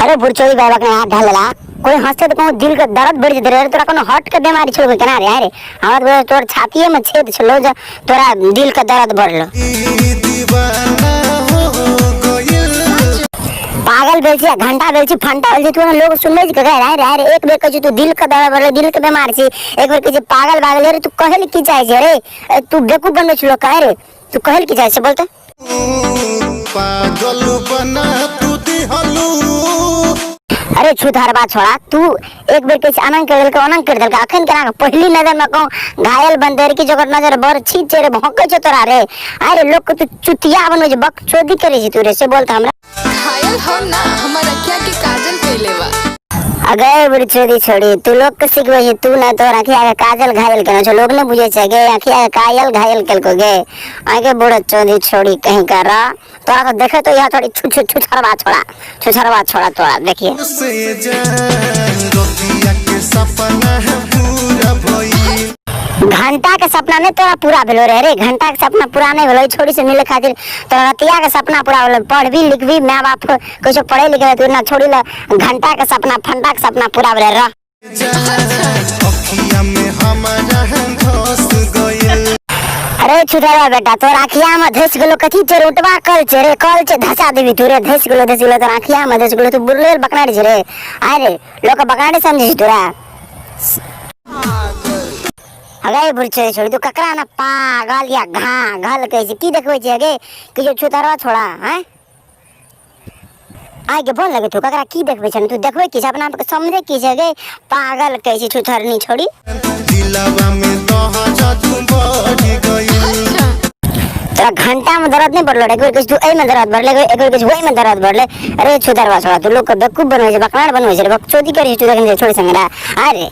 अरे बुरचोई बाबा के हाथ ढालला कोई हंसते तो कहूं दिल के दर्द बढ़ जते रे तोरा कोनो हट के बीमारी छलो केना रे अरे हमरा तोर छातीए में छेद छलो जे तोरा दिल के दर्द बढ़लो पागल बेल छी घंटा बेल छी फंटा बेल छी तू लोग सुनबे जे कहे रे अरे एक बेर कह तू दिल के दर्द बढ़लो दिल के बीमार छी एक बेर कह पागल पागल रे तू कहल की चाहे छे रे तू बेवकूफ बनलो छलो कहे रे तू कहल की चाहे छे बोल त पागल बना तू दिहलू अरे छुधारबा छोड़ा तू एक बेर के अनंग कर देल अखन केना पहली नजर में कहूं घायल बंदेर की जगह नजर बर छी चेरे भौंके छ तोरा रे अरे लोग को तू चुतिया बनो जे बकचोदी करे छी तू रे से बोलता हमरा घायल हो ना हमारा क्या के काजल कइले बा अगे बुरचोदी छोड़ी तू लोग के सिखबे छी तू ना तोरा आखिया के काजल घायल केना छ लोग ने बुझे छै गे आखिया के कायल घायल केल को गे आगे बुरचोदी छोड़ी कहीं कर तोरा तो देखे तो यहां थोड़ी छुछरवा छोड़ा तोरा देखिए घंटा के सपना नहीं तोरा पूरा भेलो रे घंटा के सपना पूरा नहीं भेलो छोड़ी से मिले खातिर तोरा रतिया के सपना पूरा भेलो पढ़ भी लिख भी माँ बाप कुछ पढ़े लिखे तू ना छोड़ी ला घंटा के सपना फंटा के सपना पूरा भेलो रे अरे छुटरा बेटा तोर आखिया में धस गेलो कथी छे उठवा कल छे धसा देबी तू रे धस गेलो तोर आखिया में धस गेलो तू बुरलेल बकनाड़ी छे रे अरे लोग बकनाड़ी समझी तोरा अगे बुरचे छोड़ी तू ककरा ना पागल या घाघल कहै छी की देखबै छी अगे कि जो छुतरवा छोड़ा हैं आगे बोल लगे तू ककरा की देखबै छ तू देखबै कि अपना आप के समझे की छै गे पागल कहै छी छुतरनी छोड़ी दिलवा में तोहा जादू बढ़ गई तोरा घंटा में दर्द नहीं बढ़लो एक बेर कुछ तू ए में दर्द बढ़ले एक बेर कुछ होई में दर्द बढ़ले अरे छुतरवा छोड़ा तू लोग के बेवकूफ बनबै छै बकनाड़ बनबै छै बकचोदी करै छी तू देखन छोड़ी संगरा अरे